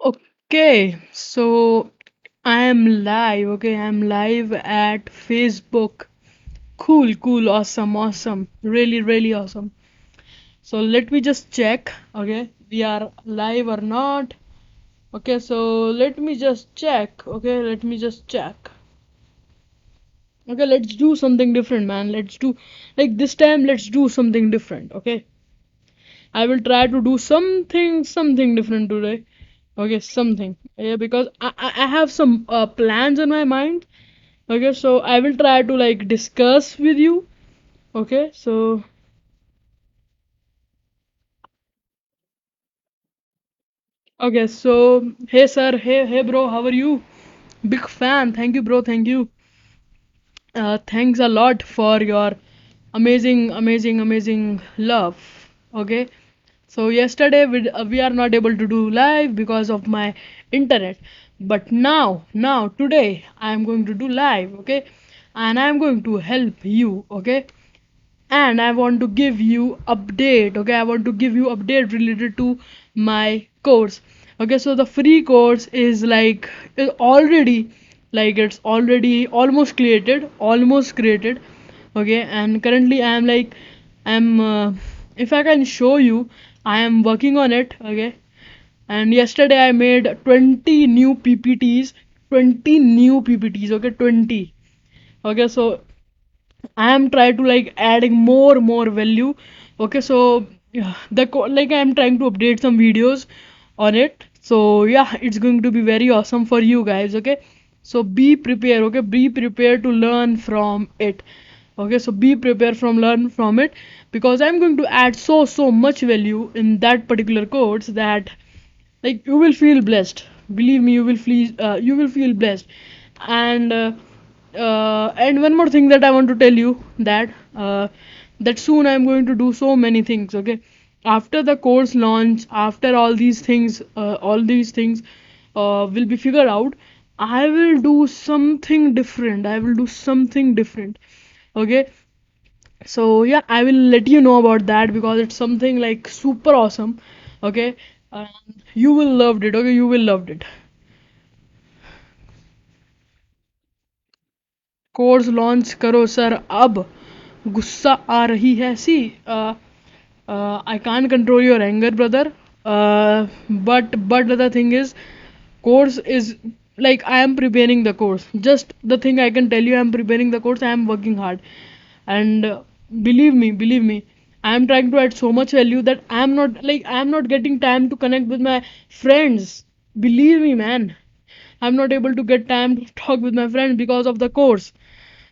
Okay, so I am live. Okay, I'm live at Facebook. Cool, cool, awesome, awesome. Really, really awesome. So let me just check. Okay, we are live or not. Okay, so let me just check. Okay, let me just check. Okay, let's do something different, man. Let's do like this time, let's do something different. Okay, I will try to do something different today. Okay, something. Yeah, because I have some plans in my mind. Okay, so I will try to like discuss with you. Okay, so okay, so hey sir, hey bro, how are you? Big fan. Thank you, bro. Thank you. Thanks a lot for your amazing love. Okay, so yesterday we are not able to do live because of my internet, but now today I am going to do live. Okay, and I am going to help you. Okay, and I want to give you update. Okay, I want to give you update related to my course. Okay, so the free course is like is already like it's already almost created. Okay, and currently I am like I'm if I can show you, I am working on it. Okay, and yesterday I made 20 new PPTs, 20 new PPTs. Okay, 20. Okay, so I am trying to like adding more value. Okay, so yeah, like I am trying to update some videos on it. So yeah, it's going to be very awesome for you guys. Okay, so be prepared. Okay, be prepared to learn from it. Okay, so be prepared from learn from it because I'm going to add so much value in that particular course that like you will feel blessed. Believe me, you will feel blessed. And uh, uh, and one more thing that I want to tell you that soon I'm going to do so many things. Okay, after the course launch, after all these things will be figured out, I will do something different. I will do something different. Okay, so yeah, I will let you know about that because it's something like super awesome. Okay, and you will loved it. Okay, you will loved it. Course launch करो sir अब गुस्सा आ रही है सी I can't control your anger brother but the thing is course is like I am preparing the course. Just the thing I can tell you, I am preparing the course. I am working hard, and believe me, I am trying to add so much value that I am not getting time to connect with my friends. Believe me, man, I'm not able to get time to talk with my friends because of the course.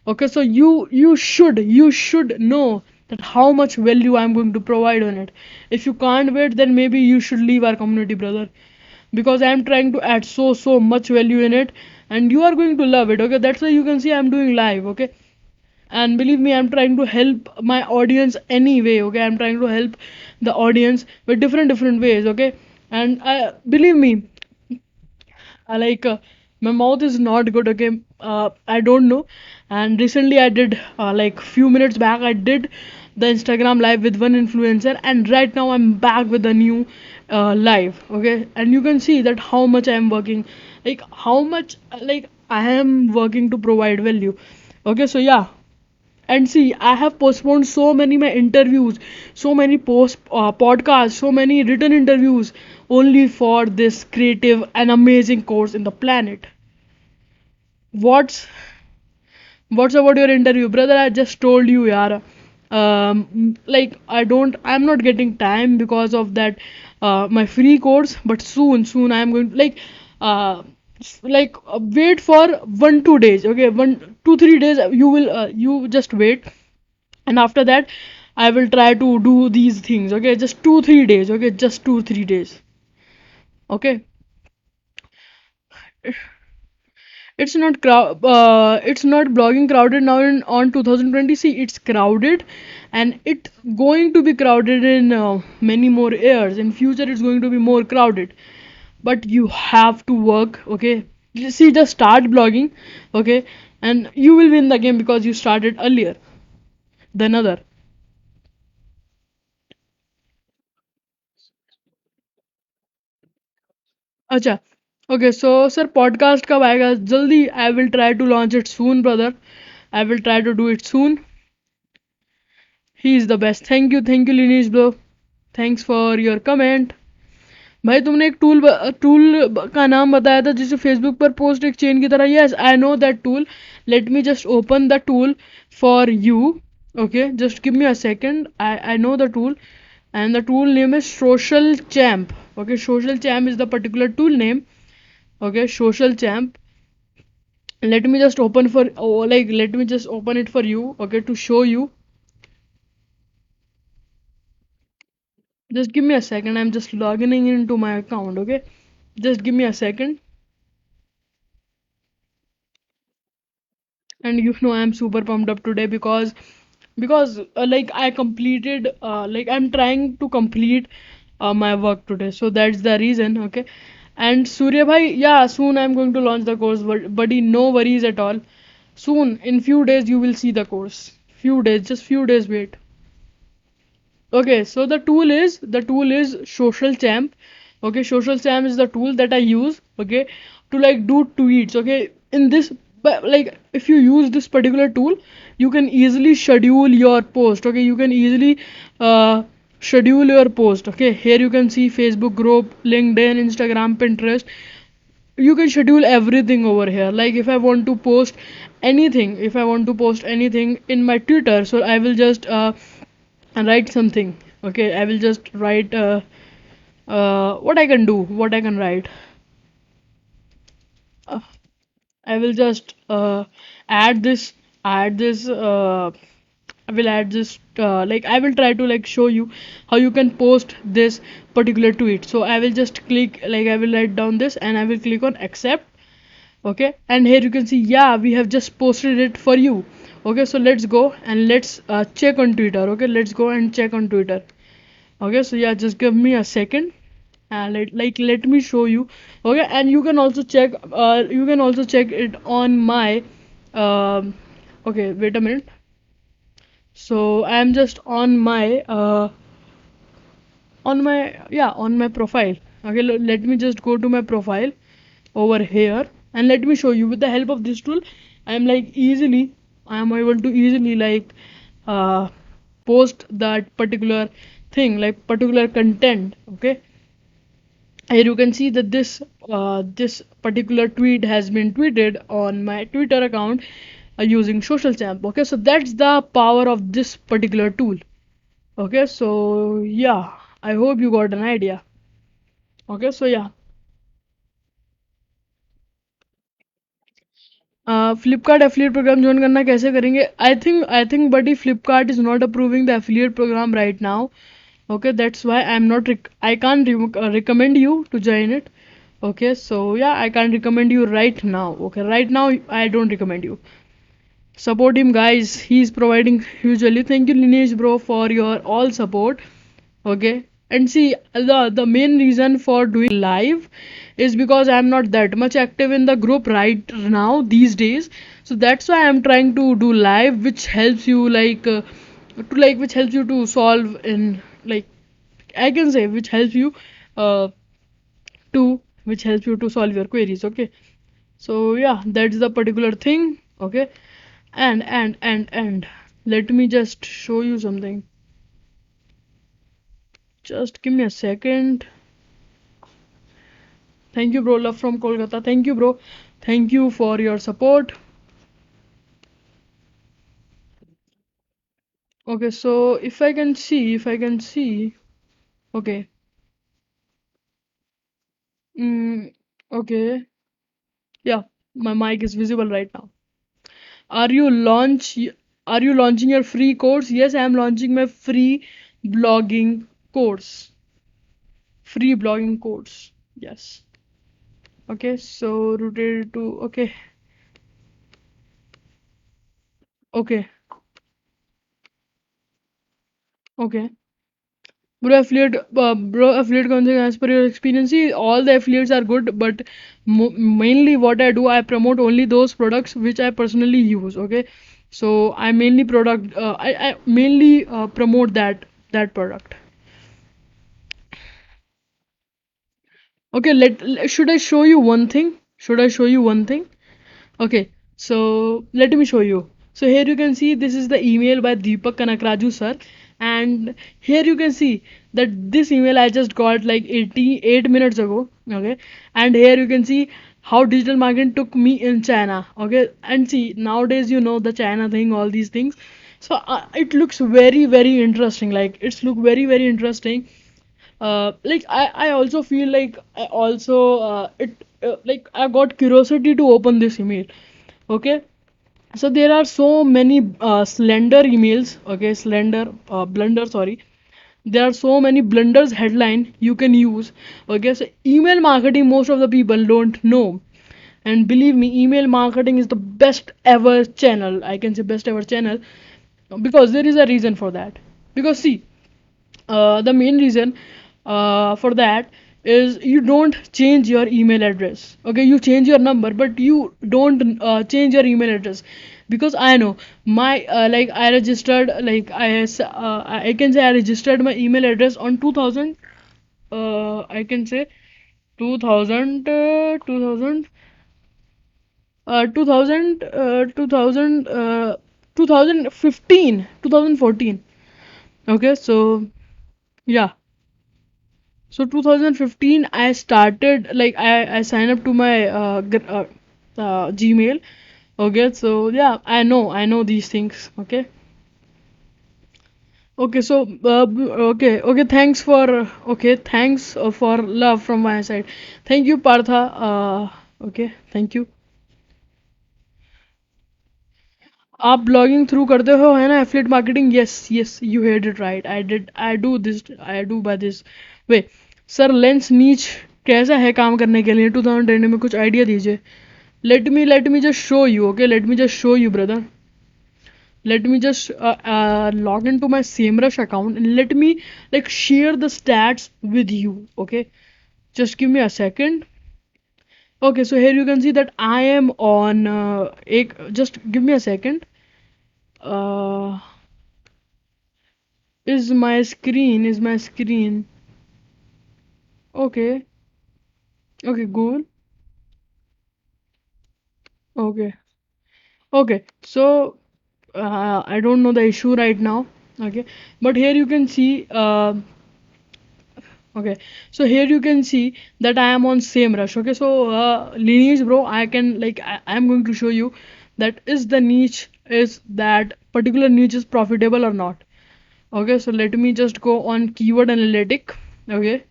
Okay, so you should know that how much value I'm going to provide on it. If you can't wait, then maybe you should leave our community, brother, because I'm trying to add so much value in it, and you are going to love it. Okay, that's why you can see I'm doing live. Okay, and believe me, I'm trying to help my audience anyway. Okay, I'm trying to help the audience with different ways. Okay, and believe me, my mouth is not good. Okay, I don't know. And recently I did like few minutes back I did the Instagram live with one influencer, and right now I'm back with a new live. Okay, and you can see that how much I am working, like how much like I am working to provide value. Okay, so yeah, and see, I have postponed so many my interviews, so many podcasts, so many written interviews only for this creative and amazing course in the planet. What's what's about your interview, brother? I just told you, yaar. Like I'm not getting time because of that my free course, but soon I am going to uh wait for 1 2 days. Okay, 1 2 3 days, you just wait, and after that I will try to do these things. Okay, just 2 3 days. Okay, just 2 3 days. Okay, it's not blogging crowded now on 2020. See, it's crowded, and it's going to be crowded in many more years. In future it's going to be more crowded, but you have to work. Okay, see, just start blogging. Okay, and you will win the game because you started earlier than other. अच्छा. Okay, so sir, podcast कब आएगा जल्दी? I will try to launch it soon, brother. I will try to do it soon. He is the best. Thank you, Linesh bro. Thanks for your comment. भाई तुमने एक tool का नाम बताया था जिसे फेसबुक पर पोस्ट एक चेन की तरह. Yes, I know that tool. Let me just open the tool for you. Okay, just give me a second. I know the tool, and the tool name is Social Champ. Okay, Social Champ is the particular tool name. Okay, Social Champ. Let me just open for let me just open it for you. Okay, to show you. Just give me a second. I'm just logging into my account. Okay, just give me a second. And you know I'm super pumped up today because like I completed like I'm trying to complete my work today, so that's the reason. Okay, and Surya bhai, yeah, soon I'm going to launch the course, buddy, no worries at all. Soon, in few days, you will see the course. Few days, just few days wait. Okay, so the tool is Social Champ. Okay, Social Champ is the tool that I use. Okay, to like do tweets. Okay, in this, but like if you use this particular tool, you can easily schedule your post. Okay, you can easily schedule your post. Okay, here you can see Facebook group, LinkedIn, Instagram, Pinterest. You can schedule everything over here. Like if I want to post anything in my Twitter, so I will just write something. Okay, I will just write what I can do, what I can write. uh, I will just add this add this I will add this like I will try to like show you how you can post this particular tweet. So I will just click, like I will write down this and I will click on accept. Okay, and here you can see, yeah, we have just posted it for you. Okay, so let's go and let's check on Twitter. Okay, let's go and check on Twitter. Okay, so yeah, just give me a second and let me show you. Okay, and you can also check it on my um okay, wait a minute. So I am just on my profile. Okay, let me just go to my profile over here and let me show you. With the help of this tool, I am able to easily uh, post that particular thing, like particular content. Okay, here you can see that this particular tweet has been tweeted on my Twitter account using Social Champ. Okay, so that's the power of this particular tool. Okay, so yeah, I hope you got an idea. Okay, so yeah. Flipkart affiliate program join करना कैसे करेंगे? I think buddy Flipkart is not approving the affiliate program right now. Okay, that's why I can't recommend you to join it. Okay, so yeah, I can't recommend you right now. Okay, right now I don't recommend you. Support him, guys. He's providing hugely. Thank you, Lineage bro, for your all support. Okay, and see, the main reason for doing live is because I'm not that much active in the group right now these days. So that's why I'm trying to do live, which helps you which helps you to solve in, like, I can say, uh which helps you to solve your queries. Okay, so yeah, that's the particular thing. Okay, and let me just show you something. Just give me a second. Thank you, bro. Love from Kolkata. Thank you, bro. Thank you for your support. Okay, so if I can see, okay, mm, okay, yeah, my mic is visible right now. Are you launch? Are you launching your free course? Yes, I am launching my free blogging course. Free blogging course. Yes. Okay, so rotated to, okay, okay, okay. Bro, affiliate content as per your experience. See, all the affiliates are good, but mainly what I do, I promote only those products which I personally use. Okay, so I mainly promote that product. Okay, should I show you one thing? Should I show you one thing? Okay, so let me show you. So here you can see this is the email by Deepak Kanakraju sir, and here you can see that this email I just got like 88 minutes ago. Okay, and here you can see how digital marketing took me in China. Okay, and see nowadays you know the China thing, all these things. So it looks very interesting. Like it's look very interesting. Like I also feel like I also it like I got curiosity to open this email. Okay, so there are so many slender emails. Okay, slender blunder, sorry, there are so many blunders headline you can use. Okay, so email marketing most of the people don't know, and believe me, email marketing is the best ever channel, I can say best ever channel, because there is a reason for that. Because see, the main reason for that is you don't change your email address. Okay, you change your number but you don't change your email address. Because I know my like I registered, like I can say I registered my email address on 2000, I can say 2000 2015 2014. Okay, so yeah. So 2015, I started like I signed up to my Gmail. Okay, so yeah, I know these things. Okay, okay, so okay. Thanks for love from my side. Thank you, Partha. Okay, thank you. आप blogging through करते हो है ना affiliate marketing? Yes yes, you heard it right. I do by this way. Sir lens niche कैसा है काम करने के लिए 2020 में? कुछ आइडिया दीजिए. Let me just show you. Okay, let me just show you, brother. Let me just log into my SEMrush account and let me like share the stats with you. Okay, just give me a second. Okay, so here you can see that I am on just give me a second. uh, is my screen okay? Okay, Google. Okay, okay, so I don't know the issue right now. Okay, but here you can see okay, so here you can see that I am on SEMrush. Okay, so lineage bro, I can like I am going to show you that is that particular niche is profitable or not. Okay, so let me just go on keyword analytic. Okay,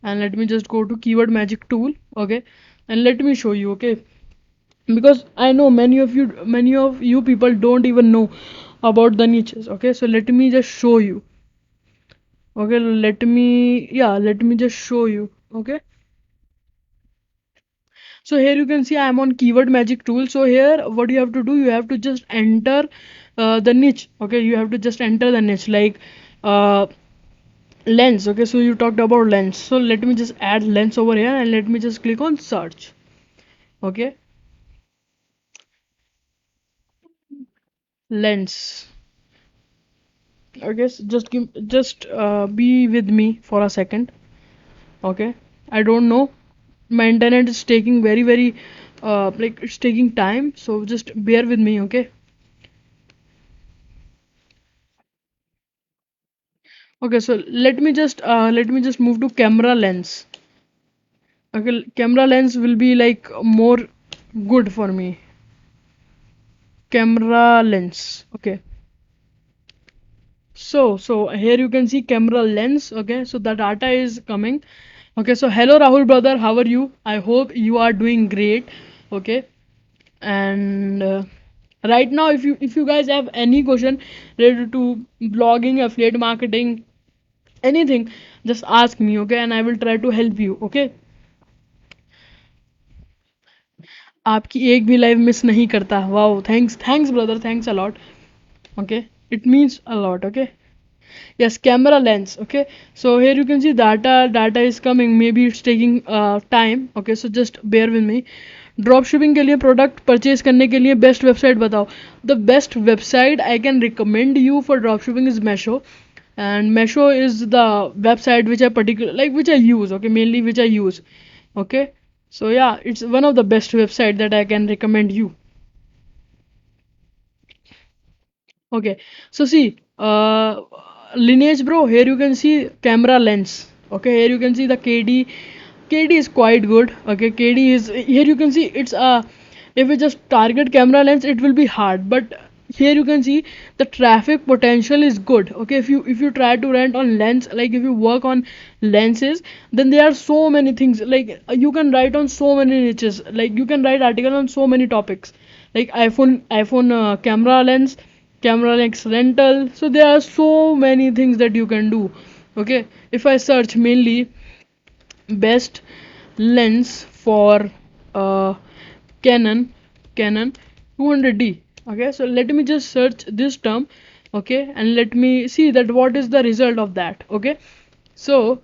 and let me just go to keyword magic tool. Okay, and let me show you. Okay, because I know many of you people don't even know about the niches. Okay, so let me just show you. Okay, let me just show you. Okay, so here you can see I am on keyword magic tool. So here what you have to do, you have to just enter the niche. Okay, you have to just enter the niche like uh, lens. Okay, so you talked about lens, so let me just add lens over here and let me just click on search. Okay, lens. Okay, so just be with me for a second. Okay, I don't know, my internet is taking very like it's taking time, so just bear with me. Okay, okay, so let me just move to camera lens. Okay, camera lens will be like more good for me. Camera lens. Okay, so here you can see camera lens. Okay, so the data is coming. Okay, so hello Rahul brother, how are you? I hope you are doing great. Okay, and right now if you guys have any question related to blogging, affiliate marketing, anything, just ask me. Okay, and I will try to help you. Okay, आपकी एक भी live miss नहीं करता. Wow, thanks brother, thanks a lot. Okay, it means a lot. Okay, yes, camera lens. Okay, so here you can see data is coming, maybe it's taking time. Okay, so just bear with me. Drop shipping के लिए, product purchase करने के लिए best website बताओ. The best website I can recommend you for drop shipping is Meesho. and Meesho is the website which I particular like which I use, okay, mainly which I use, okay. So yeah, it's one of the best website that I can recommend you. Okay, so see, Lineage bro, here you can see camera lens. Okay, here you can see the KD. KD is quite good. Okay, KD is here you can see it's if we just target camera lens, it will be hard. But here you can see the traffic potential is good. Okay, if you try to rent on lens, like if you work on lenses, then there are so many things. Like you can write on so many niches. Like you can write article on so many topics, like iPhone camera lens, camera lens rental. So there are so many things that you can do. Okay, if I search mainly best lens for uh, Canon Canon 200D. Okay, so let me just search this term. Okay, and let me see that what is the result of that. Okay, so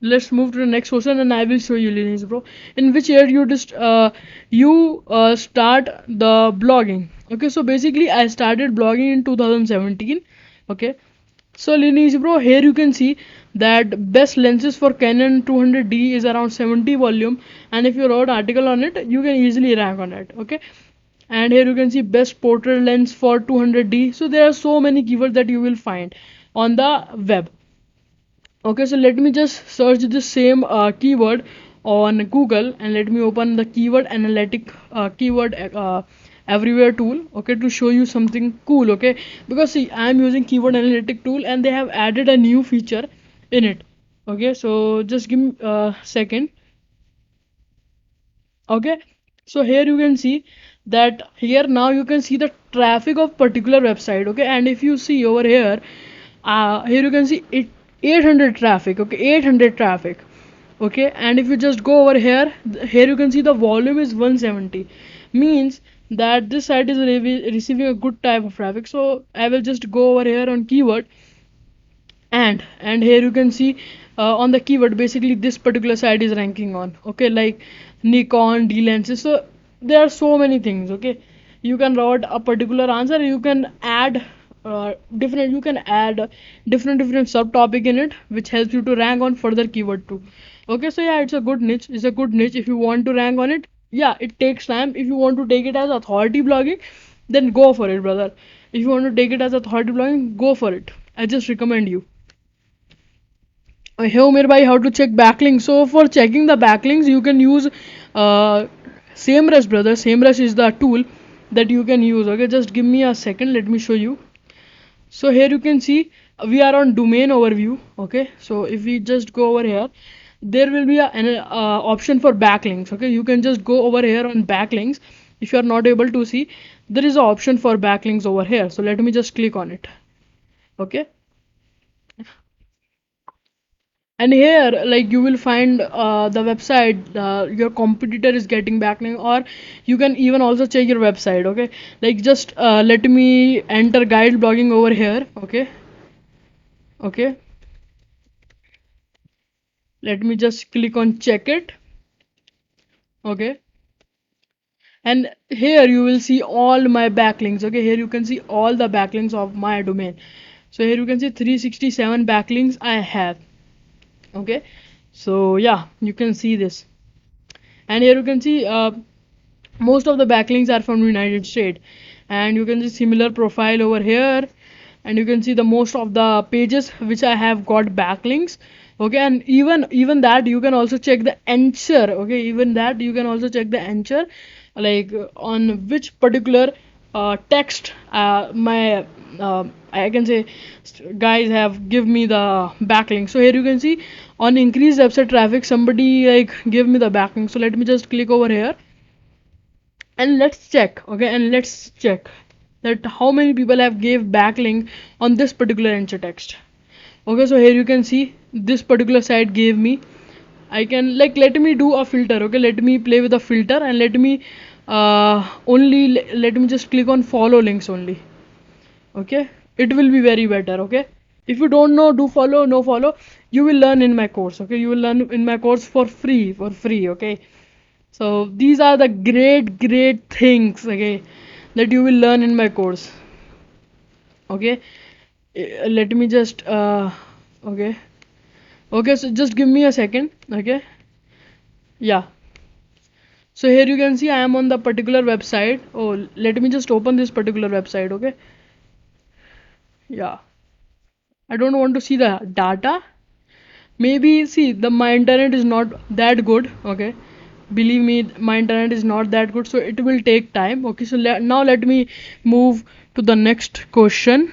let's move to the next question, and I will show you, Lineage bro, in which year you just start the blogging. Okay, so basically I started blogging in 2017. Okay, so Lineage bro, here you can see that best lenses for Canon 200D is around 70 volume, and if you wrote article on it, you can easily rank on it. Okay, and here you can see best portrait lens for 200D. So there are so many keywords that you will find on the web. Okay, so let me just search the same keyword on Google, and let me open the keyword analytic keyword everywhere tool. Okay, to show you something cool. Okay, because see, I am using keyword analytic tool, and they have added a new feature in it. Okay, so just give me a second. Okay, so here you can see that here now you can see the traffic of particular website. Okay, and if you see over here, here you can see it 800 traffic. Okay, 800 traffic. Okay, and if you just go over here, here you can see the volume is 170, means that this site is receiving a good type of traffic. So I will just go over here on keyword, and here you can see on the keyword basically this particular site is ranking on. Okay, like Nikon D lenses. So there are so many things. Okay, you can write a particular answer, you can add different, you can add different subtopic in it, which helps you to rank on further keyword too. Okay, so yeah, it's a good niche, it's a good niche if you want to rank on it. Yeah, it takes time. If you want to take it as authority blogging, then go for it, brother. If you want to take it as authority blogging, go for it. I just recommend you. Hey Umir bhai, how to check backlinks? So for checking the backlinks, you can use uh, SameRush, brother. SameRush is the tool that you can use. Okay, just give me a second. Let me show you. So here you can see we are on domain overview. Okay, so if we just go over here, there will be an option for backlinks. Okay, you can just go over here on backlinks. If you are not able to see, there is an option for backlinks over here. So let me just click on it. Okay, and here like you will find the website your competitor is getting backlink, or you can even also check your website. Okay, like just let me enter guide blogging over here. Okay, okay, let me just click on check it. Okay, and here you will see all my backlinks. Okay, here you can see all the backlinks of my domain. So here you can see 367 backlinks I have. Okay, so yeah, you can see this, and here you can see most of the backlinks are from United States, and you can see similar profile over here, and you can see the most of the pages which I have got backlinks. Okay, and even that you can also check the answer. Okay, even that you can also check the answer, like on which particular text my I can say guys have give me the backlink. So here you can see on increased website traffic somebody like give me the backlink. So let me just click over here, and let's check. Okay, and let's check that how many people have gave backlink on this particular answer text. Okay, so here you can see this particular site gave me, I can like let me do a filter. Okay, let me play with a filter, and let me only let me just click on follow links only. Okay, it will be very better. Okay, if you don't know, do follow, no follow, you will learn in my course. Okay, you will learn in my course for free. Okay, so these are the great things, okay, that you will learn in my course. Okay, Let me just okay. Okay, so just give me a second. Okay. Yeah. So here you can see I am on the particular website. Oh, let me just open this particular website. Okay. Yeah. I don't want to see the data. Maybe see the my internet is not that good. Okay. Believe me, my internet is not that good, so it will take time. Okay. So now let me move to the next question.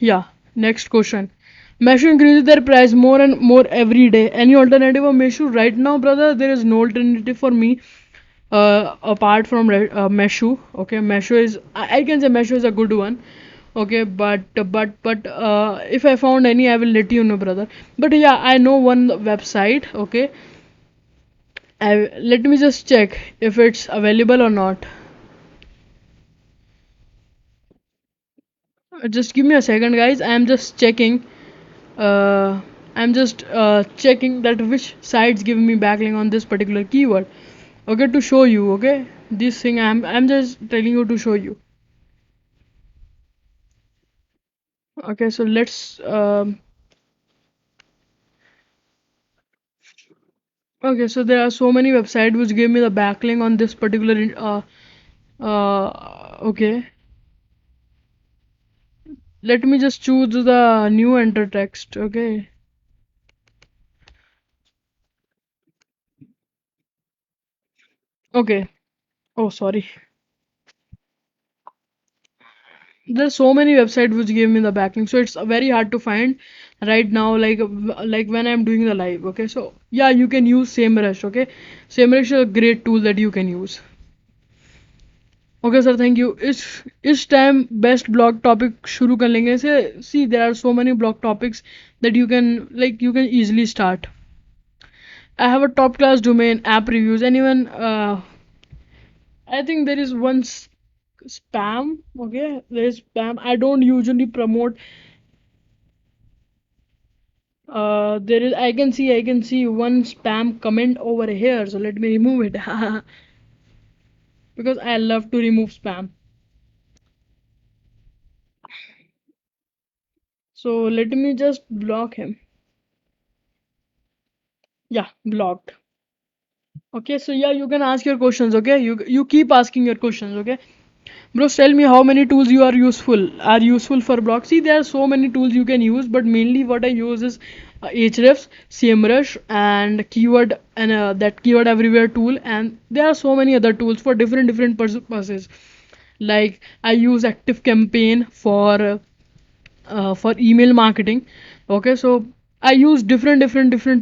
Yeah. Next question. Meshu increases their price more and more every day. Any alternative of Meshu? Right now, brother, there is no alternative for me apart from Meshu. Okay, Meshu is I can say Meshu is a good one. Okay, but if I found any, I will let you know, brother. But yeah, I know one website. Okay, let me just check if it's available or not. Just give me a second, guys. I am just checking. Uh, I'm just checking that which sites give me backlink on this particular keyword. Okay, to show you. Okay, this thing I'm just telling you to show you. Okay, so let's okay, so there are so many websites which give me the backlink on this particular okay. Let me just choose the new enter text. Okay. Okay. Oh, sorry. There's so many websites which give me the backlink, so it's very hard to find right now. Like when I'm doing the live. Okay, so yeah, you can use SEMrush. Okay, SEMrush is a great tool that you can use. Okay sir, thank you. इस time best blog topic शुरू कर लेंगे से see there are so many blog topics that you can easily start. I have a top class domain app reviews. Anyone? I think there is one spam. Okay, there is spam. I don't usually promote. There is. I can see one spam comment over here. So let me remove it because I love to remove spam. So let me just block him. Yeah, blocked. Okay, so yeah, you can ask your questions. Okay, you keep asking your questions. Okay, bros, tell me how many tools you are useful for blog. See, there are so many tools you can use, but mainly what I use is Ahrefs, SEMrush, and keyword and that keyword everywhere tool. And there are so many other tools for different purposes. Like I use Active Campaign for email marketing. Okay, so I use different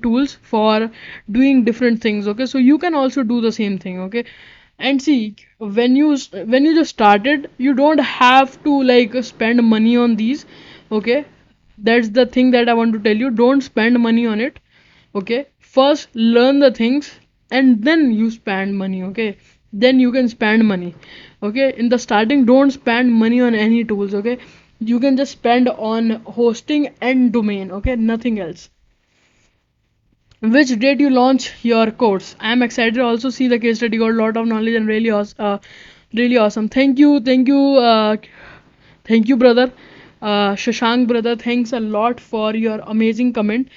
tools for doing different things. Okay, so you can also do the same thing. Okay, and see, when you just started, you don't have to like spend money on these. Okay, that's the thing that I want to tell you. Don't spend money on it. Okay, first learn the things and then you spend money. Okay, then you can spend money. Okay, in the starting, don't spend money on any tools. Okay, you can just spend on hosting and domain. Okay, nothing else. Which date you launch your course? I am excited to also see the case study. Got a lot of knowledge and really awesome. Really awesome. Thank you, brother. Shashank, brother. Thanks a lot for your amazing comment.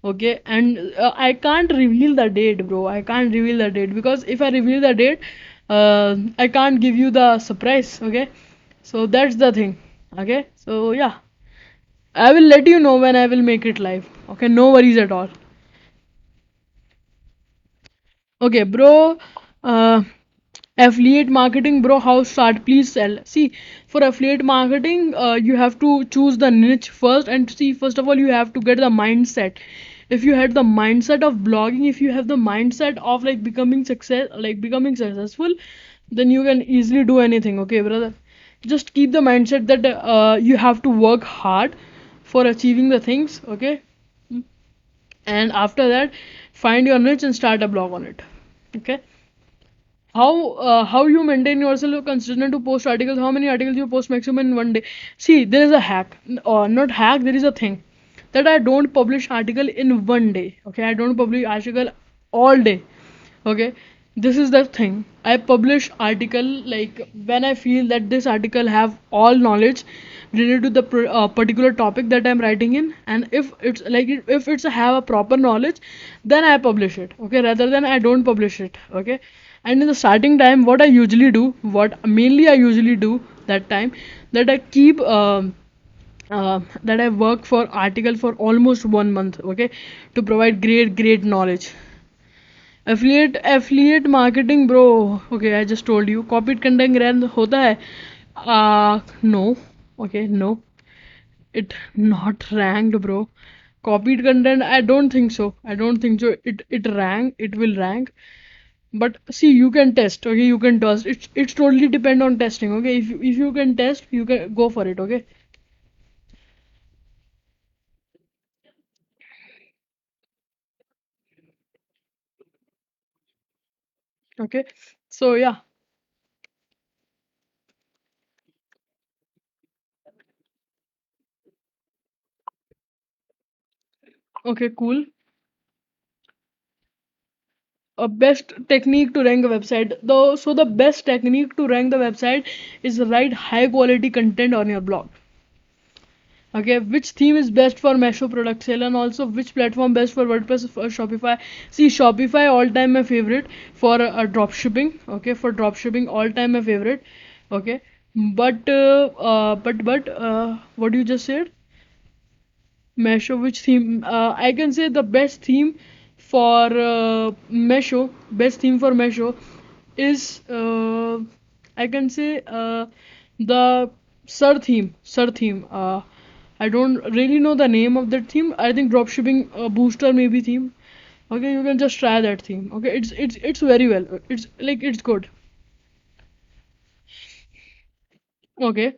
Okay, and I can't reveal the date, bro. I can't reveal the date because if I reveal the date, I can't give you the surprise. Okay, so that's the thing. Okay, so yeah, I will let you know when I will make it live. Okay, no worries at all. Okay, bro. Uh, Affiliate marketing, bro. How start? Please sell. See, for affiliate marketing, you have to choose the niche first, and see, first of all, you have to get the mindset. If you had the mindset of blogging, if you have the mindset of like becoming successful, then you can easily do anything. Okay, brother. Just keep the mindset that you have to work hard for achieving the things. Okay, and after that, find your niche and start a blog on it. Okay. How you maintain yourself consistent to post articles? How many articles you post maximum in one day? See, there is a hack, or not hack. There is a thing that I don't publish article in one day. Okay, I don't publish article all day. Okay, this is the thing. I publish article like when I feel that this article have all knowledge related to the particular topic that I'm writing in, and if it's like if it's have a proper knowledge, then I publish it, okay, rather than I don't publish it, okay. And in the starting time, what I usually do, what mainly I usually do that time, that I keep that I work for article for almost 1 month, okay, to provide great knowledge. Affiliate marketing, bro. Okay, I just told you. Copied content rank होता है? No. Okay, no. It not ranked, bro. Copied content, I don't think so. I don't think so. It rank. It will rank. But see, you can test. Okay, you can test. It's totally depend on testing. Okay, if you can test, you can go for it. Okay. Okay. So yeah. Okay. Cool. A best technique to rank a website, though, so the best technique to rank the website is write high quality content on your blog. Okay, which theme is best for Meesho product sale, and also which platform best for WordPress, for Shopify. See, Shopify all time my favorite for drop shipping. Okay, for drop shipping all time my favorite. Okay, but what you just said, Meesho, which theme? I can say the best theme for Meesho, best theme for Meesho is I can say the Sir theme. Sir theme. I don't really know the name of that theme. I think dropshipping booster maybe theme. Okay, you can just try that theme. Okay, it's very well. It's like it's good. Okay.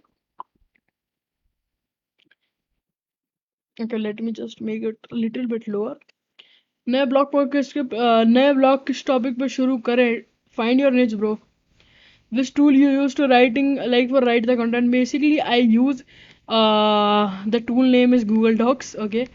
Okay, let me just make it a little bit lower. नए blog podcast के नए blog किस topic पे शुरू करें. Find your निच bro. Which tool you use to writing like for write the content? Basically, I use the tool name is Google Docs. Okay,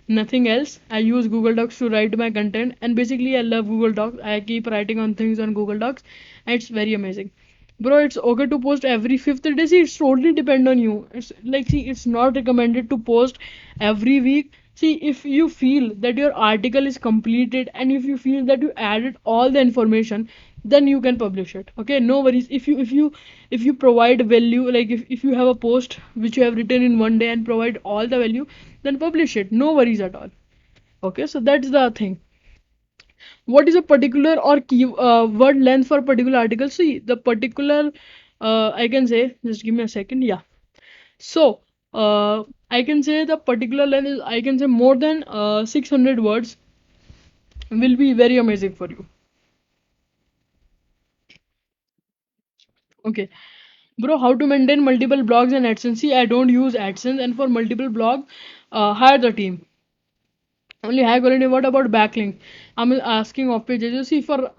nothing else. I use Google Docs to write my content, and basically I love Google Docs. I keep writing on things on Google Docs, and it's very amazing. Bro, it's okay to post every fifth day. See, it's totally depend on you. It's like, see, it's not recommended to post every week. See, if you feel that your article is completed and if you feel that you added all the information, then you can publish it. Okay, no worries. If you provide value, like if you have a post which you have written in 1 day and provide all the value, then publish it. No worries at all. Okay, so that's the thing. What is a particular or key word length for particular article? See, the particular I can say, just give me a second. Yeah. So I can say the particular length is, I can say, more than 600 words will be very amazing for you. Okay. Bro, how to maintain multiple blogs and AdSense? See, I don't use AdSense, and for multiple blogs, hire the team. Only high quality. What about backlink? I'm asking off pages. You see, for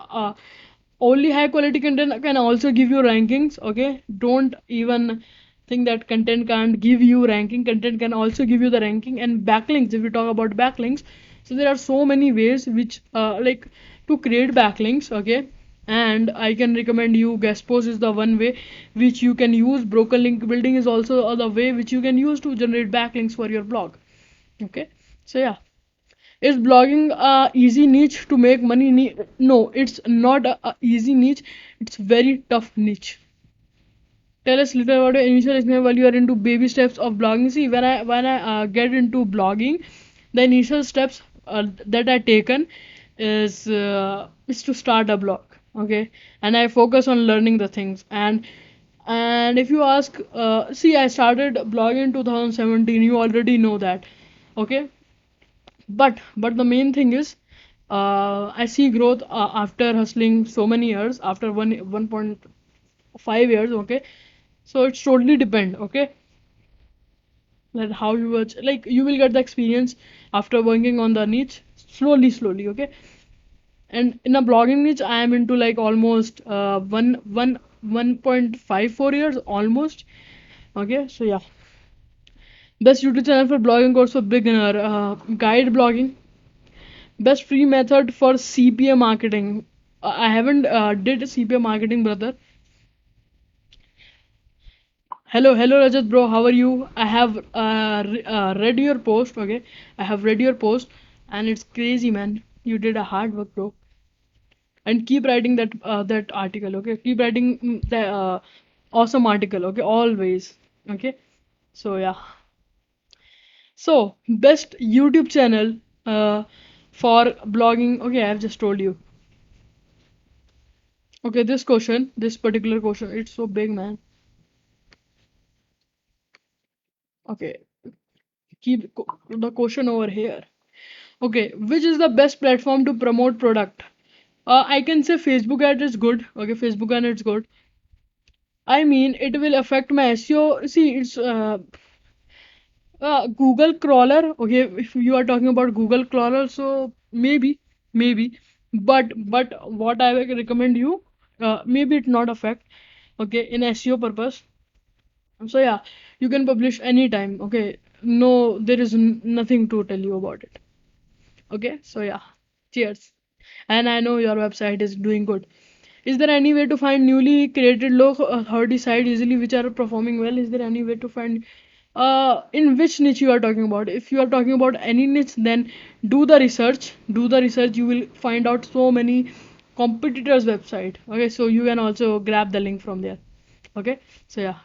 only high quality content can also give you rankings. Okay, don't even think that content can't give you ranking. Content can also give you the ranking and backlinks. If we talk about backlinks, so there are so many ways which like to create backlinks. Okay, and I can recommend you guest post is the one way which you can use. Broker link building is also the way which you can use to generate backlinks for your blog. Okay, so yeah. Is blogging a easy niche to make money? No, it's not a easy niche. It's very tough niche. Tell us little about your initial experience while you are into baby steps of blogging. See, when I get into blogging, the initial steps that I taken is to start a blog. Okay, and I focus on learning the things. And if you ask, see, I started blogging in 2017. You already know that. Okay, but the main thing is I see growth after hustling so many years, after 1.5 years. Okay, so it's totally depend. Okay, that how you watch, like you will get the experience after working on the niche slowly. Okay, and in a blogging niche I am into like almost 1.54 years almost. Okay, so yeah. Best YouTube channel for blogging course for beginner, guide blogging. Best free method for CPA marketing. I haven't did CPA marketing, brother. Hello, Rajat, bro. How are you? I have read your post. Okay, I have read your post, and it's crazy, man. You did a hard work, bro. And keep writing that article. Okay, keep writing the awesome article. Okay, always. Okay. So yeah. So best YouTube channel for blogging. Okay, I've just told you. Okay, this particular question, it's so big, man. Okay, keep the question over here. Okay, which is the best platform to promote product? I can say Facebook ad is good. Okay, Facebook ad is good. I mean, it will affect my SEO. See, it's Google crawler. Okay, if you are talking about Google crawler, so maybe. But what I will recommend you, maybe it not affect. Okay, in SEO purpose. So yeah, you can publish anytime. Okay, no, there is nothing to tell you about it. Okay, so yeah, cheers. And I know your website is doing good. Is there any way to find newly created low authority site easily which are performing well? Is there any way to find in which niche you are talking about? If you are talking about any niche, then do the research. Do the research. You will find out so many competitors' website. Okay, so you can also grab the link from there. Okay, so yeah.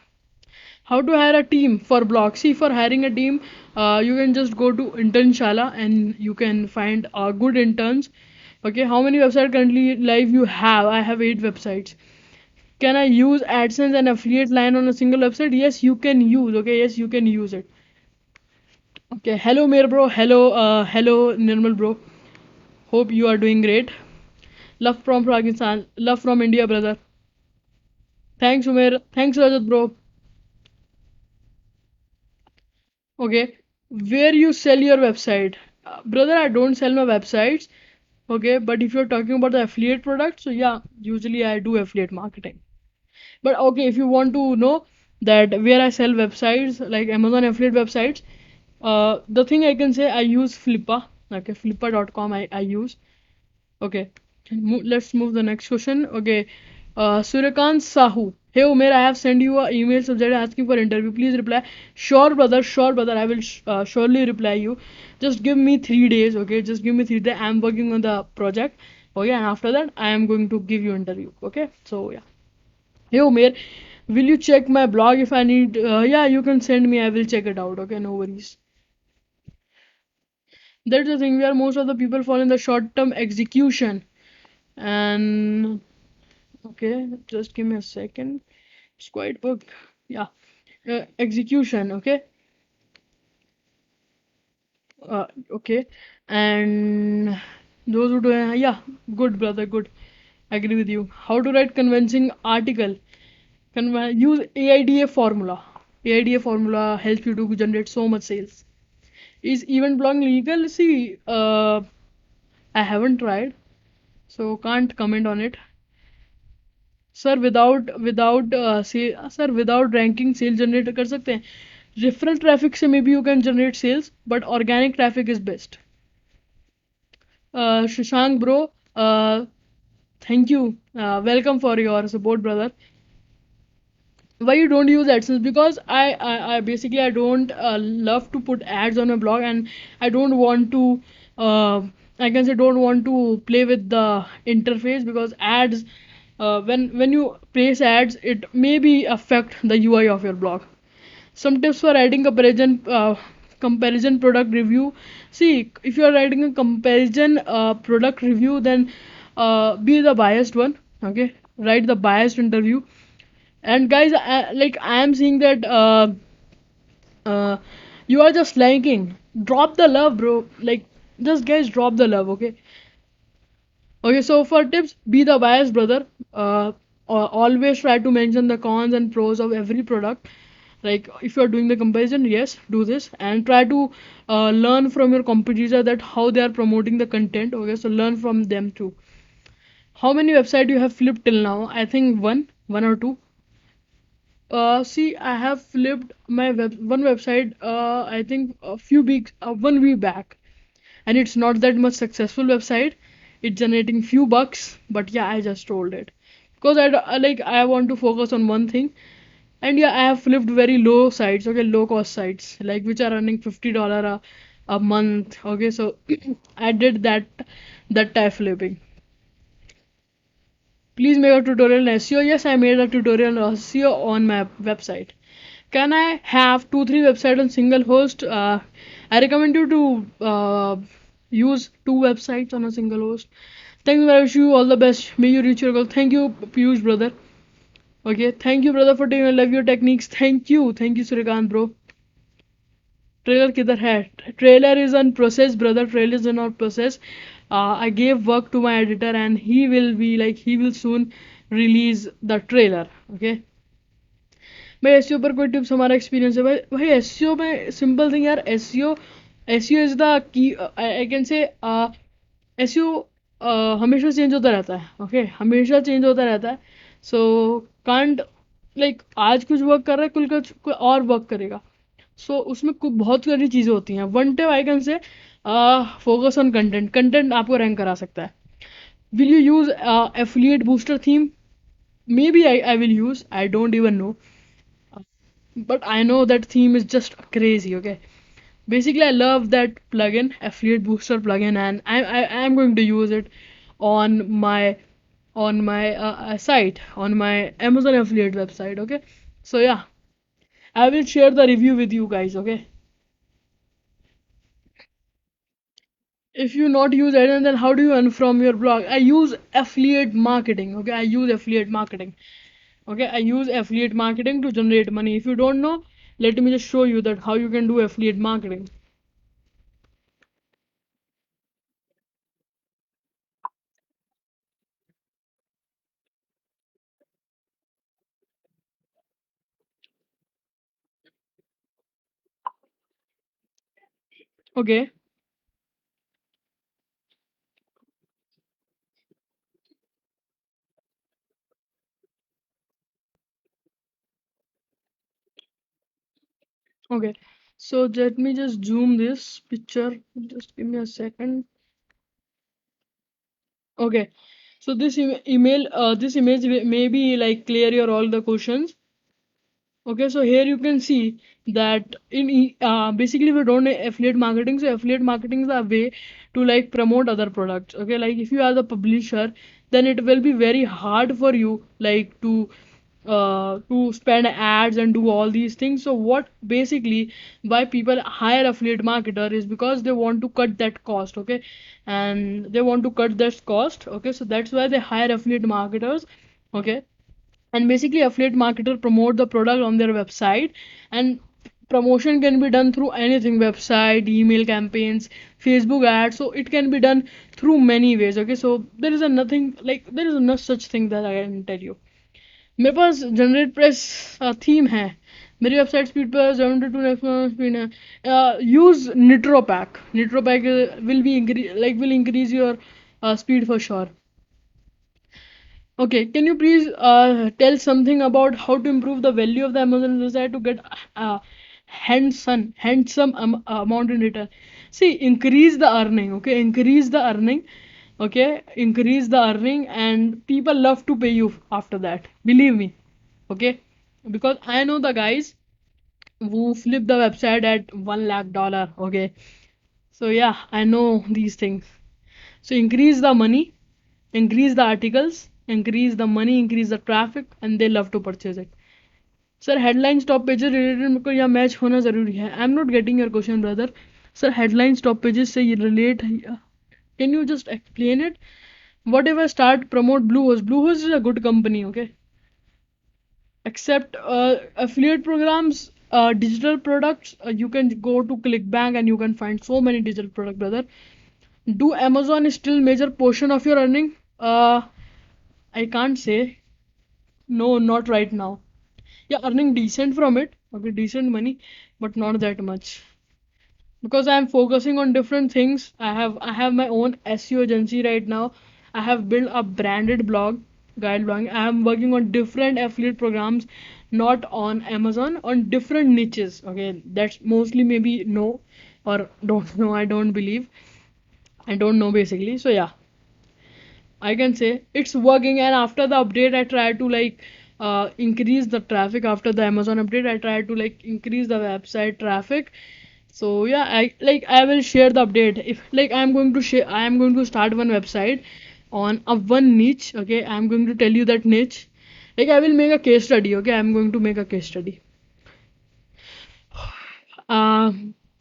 How to hire a team for blog? See, for hiring a team, you can just go to Internshala and you can find good interns. Okay, how many websites currently live you have? I have 8 websites. Can I use AdSense and affiliate line on a single website? Yes, you can use. Okay, yes, you can use it. Okay, hello, Mir bro. Hello, Nirmal bro. Hope you are doing great. Love from Pakistan. Love from India, brother. Thanks, Umer. Thanks, Rajat, bro. Okay, where you sell your website? Brother, I don't sell my websites. Okay, but if you're talking about the affiliate product, so yeah, usually I do affiliate marketing. But okay, if you want to know that where I sell websites like Amazon affiliate websites, the thing I can say I use Flippa. Okay, flippa.com I use. Okay, let's move the next question. Okay, Suryakant Sahu. Hey Umer, I have sent you an email subject asking for interview. Please reply. Sure, brother. I will surely reply you. Just give me 3 days. Okay, just give me 3 days. I'm working on the project. Okay, and after that, I am going to give you interview. Okay, so yeah. Hey Umer, will you check my blog if I need? Yeah, you can send me. I will check it out. Okay, no worries. That's the thing where most of the people fall in the short-term execution. And okay, just give me a second. It's quite book. Yeah, execution. Okay, okay, and those who do, yeah, good brother, good. I agree with you. How to write convincing article? Use AIDA formula. AIDA formula helps you to generate so much sales. Is event blogging legal? See, I haven't tried, so can't comment on it. Sir without से sir without ranking sale generate कर सकते हैं referral traffic से maybe you can generate sales but organic traffic is best Shashank bro thank you welcome for your support brother why you don't use AdSense because I basically I don't love to put ads on my blog and I don't want to I can say don't want to play with the interface because ads when you place ads it maybe affect the UI of your blog. Some tips for writing comparison product review. See, if you are writing a comparison product review, then be the biased one. Okay, write the biased interview. And guys, like I am seeing that uh, you are just liking. Drop the love, bro. Like, just guys, drop the love. Okay. Okay. So for tips, be the biased brother. Always try to mention the cons and pros of every product. Like if you are doing the comparison, yes, do this and try to learn from your competitor that how they are promoting the content. Okay, so learn from them too. How many website you have flipped till now? I think one or two. See, I have flipped my one website. I think a few weeks, 1 week back, and it's not that much successful website. it's generating few bucks, but yeah, I just told it because I want to focus on one thing. And yeah, I have flipped very low sites, okay, low cost sites, like which are running $50 a month. Okay, so I did that type flipping. Please make a tutorial on SEO. Yes, I made a tutorial on SEO on my website. Can I have two, three websites on single host? I recommend you to use two websites on a single host. Thank you. I wish you all the best. May you reach your goal. Thank you, Piyush brother. Okay, thank you brother for taking. I love your techniques. Thank you Surikant bro. Trailer किधर है? Trailer is on process, brother. Trailer is on process. I gave work to my editor, and he will soon release the trailer. Okay. भाई SEO पर कोई tips हमारा experience है भाई भाई SEO में सिंपल थिंग यार SEO is the key I can से एसईओ हमेशा चेंज होता रहता है ओके हमेशा चेंज होता रहता है सो कांट लाइक आज कुछ वर्क कर रहा है कल कुछ कोई और वर्क करेगा उसमें बहुत सारी चीज़ें होती हैं one tip I can say focus on content content आपको रैंक करा सकता है will you use affiliate booster theme maybe I will use I don't even know but I know that theme is just crazy. Okay, basically I love that plugin, Affiliate Booster plugin, and I am going to use it on my site, on my Amazon affiliate website. Okay, so yeah, I will share the review with you guys. Okay, if you not use it, then how do you earn from your blog? I use affiliate marketing. Okay, I use affiliate marketing. Okay, I use affiliate marketing to generate money. If you don't know, let me just show you that how you can do affiliate marketing. Okay. Okay, so let me just zoom this picture. Just give me a second. Okay, so this image may be like clear your all the questions. Okay, so here you can see that basically we don't know affiliate marketing. So affiliate marketing is a way to like promote other products. Okay, like if you are the publisher, then it will be very hard for you like to spend ads and do all these things. So what basically why people hire affiliate marketer is because they want to cut that cost. Okay, and they want to cut that cost. Okay, so that's why they hire affiliate marketers. Okay, and basically affiliate marketer promote the product on their website, and promotion can be done through anything, website, email campaigns, Facebook ads, so it can be done through many ways. Okay, so there is no such thing that I can tell you. मेरे पास generate press theme है मेरी website speed पर 72 speed है use Nitro pack will increase your speed for sure. Okay, can you please tell something about how to improve the value of the Amazon website to get uh, handsome amount in return? See, increase the earning. Okay, increase the earning. Okay, increase the earning, and people love to pay you after that. Believe me. Okay, because I know the guys who flip the website at $1 lakh. Okay, so yeah, I know these things. So increase the money, increase the articles, increase the money, increase the traffic, and they love to purchase it. Sir headlines top pages related मेरे को यहाँ match होना जरूरी है. I am not getting your question brother. Sir headlines top pages से ये relate है. Can you just explain it? What ever start promote blue host is a good company. Okay, except affiliate programs, digital products, you can go to ClickBank and you can find so many digital product, brother. Do Amazon still major portion of your earning? I can't say. No, not right now. Yeah, earning decent from it. Okay, decent money, but not that much. Because I'm focusing on different things. I have my own SEO agency right now. I have built a branded blog, guide blog. I am working on different affiliate programs, not on Amazon, on different niches. Okay, that's mostly maybe no or don't know. I don't believe. I don't know basically. So yeah. I can say it's working. And after the update, I try to like increase the traffic. After the Amazon update, I try to like increase the website traffic. So yeah, I will share the update. If like I'm going to share, I am going to start one website on a one niche. Okay, I'm going to tell you that niche. Like I will make a case study. Okay, I'm going to make a case study. Uh,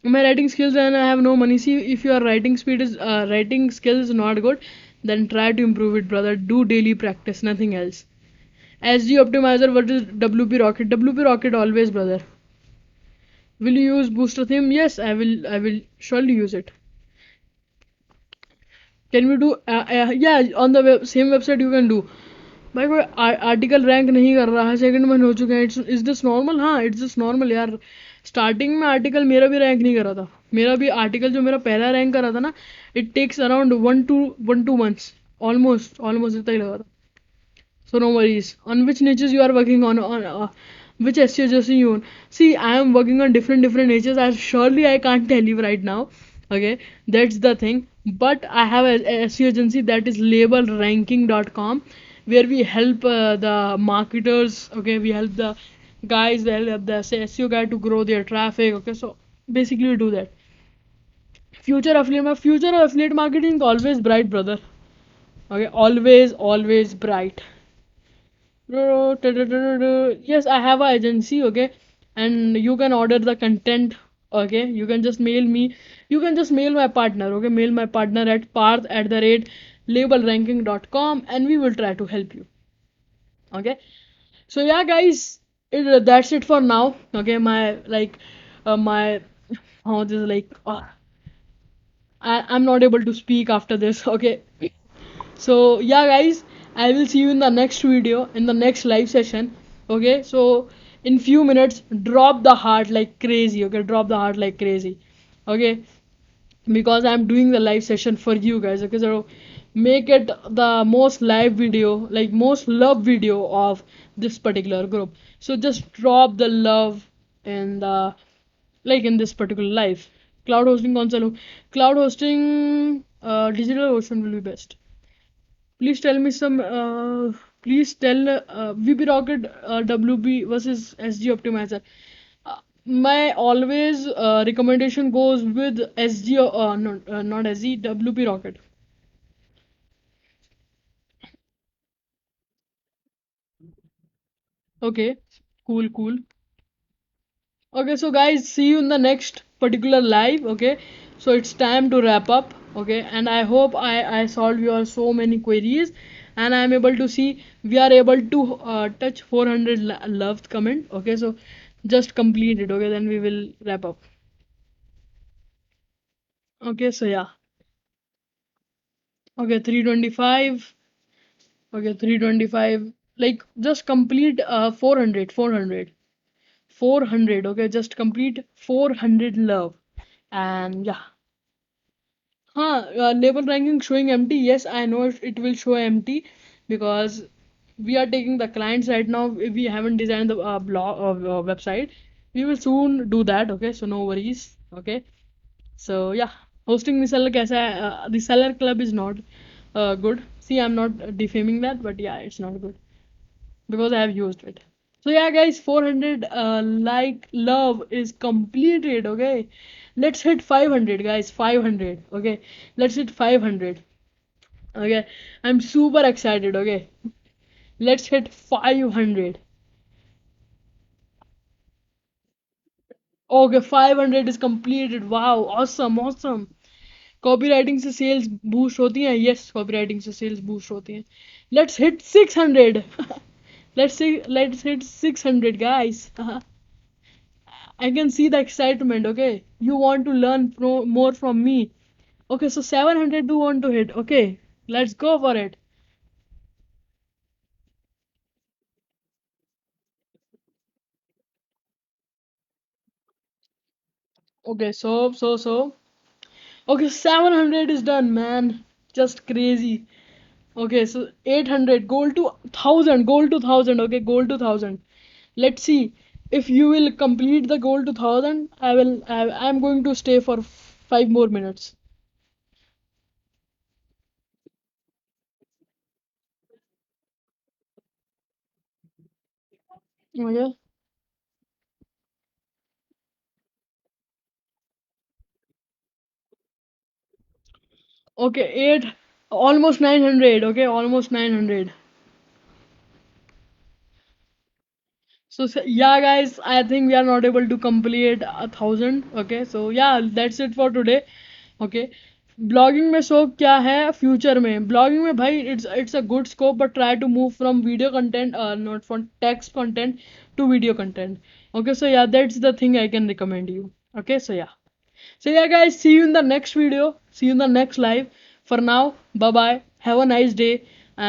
my writing skills and I have no money. See, if your writing skills is not good, then try to improve it, brother. Do daily practice, nothing else. SG optimizer, what is WP Rocket? WP Rocket always, brother. Will you use booster theme? Yes, I will. I will surely use it. Can we do? Yeah, on the same website you can do. भाई कोई article rank नहीं कर रहा है, second में हो चुके हैं. It's is this normal? हाँ, इट्स दिस नॉर्मल यार. स्टार्टिंग में आर्टिकल मेरा भी रैंक नहीं कर रहा था. मेरा भी आर्टिकल जो मेरा पहला रैंक कर रहा था ना, it takes around 1 to 2 months. Almost इतना ही लगा था. So no worries. On which niches you are working on which SEO agency you own? See, I am working on different niches. I can't tell you right now. Okay, that's the thing. But I have a SEO agency that is labelranking.com, where we help the marketers. Okay, we help the guys, we help the SEO guy to grow their traffic. Okay, so basically we do that. Future of affiliate marketing is always bright, brother. Okay, always bright. Yes, I have an agency, okay, and you can order the content, okay. You can just mail me. You can just mail my partner, okay. Mail my partner at parth@labelranking.com, and we will try to help you, okay. So yeah, guys, that's it for now, okay. My how this is like I'm not able to speak after this, okay. So yeah, guys, I will see you in the next video, in the next live session. Okay, so in few minutes, drop the heart like crazy. Okay, drop the heart like crazy. Okay, because I'm doing the live session for you guys. Okay, so make it the most live video, like most love video of this particular group. So just drop the love in the like in this particular live. Cloud hosting console. Cloud hosting, digital ocean will be best. Please tell me some. Please tell VB Rocket WB versus SG Optimizer. My always recommendation goes with SG. Not SG. WP Rocket. Okay. Cool. Okay, so guys, see you in the next particular live. Okay, so it's time to wrap up. Okay, and I hope I solved your so many queries, and I'm able to see we are able to touch 400 loved comment. Okay, so just complete it. Okay, then we will wrap up. Okay, so yeah. Okay, 325. Okay, 325. Like just complete 400. Okay, just complete 400 love. And yeah. Label ranking showing empty. Yes, I know it will show empty because we are taking the clients right now. We haven't designed the blog website. We will soon do that. Okay, so no worries. Okay, so yeah, hosting reseller कैसा है? Reseller club is not good. See, I'm not defaming that, but yeah, it's not good because I have used it. So yeah, guys, 400 like love is completed. Okay, let's hit 500, guys. 500. Okay, let's hit 500. Okay, I'm super excited. Okay, let's hit 500. Okay, 500 is completed. Wow, awesome. Copywriting से sales boost होती हैं. Yes, copywriting से sales boost होती हैं. Let's hit 600. Let's hit 600, guys. I can see the excitement. Okay, you want to learn more from me. Okay, so 700 do want to hit. Okay, let's go for it. Okay, so. Okay, 700 is done, man. Just crazy. Okay, so 800, goal to 1000, goal to 1000. Okay, goal to 1000. Let's see if you will complete the goal to 1000. I'm going to stay for 5 more minutes. Okay. Okay, 8, almost 900. Okay, almost 900. So, yeah, guys, I think we are not able to complete 1,000. Okay, so yeah, that's it for today. Okay, blogging में scope क्या है future में blogging में भाई it's a good scope but try to move from video content not from text content to video content okay so yeah that's the thing I can recommend you okay so yeah guys see you in the next video see you in the next live for now bye bye have a nice day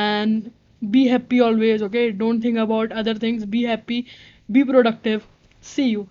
and be happy always okay don't think about other things be happy be productive see you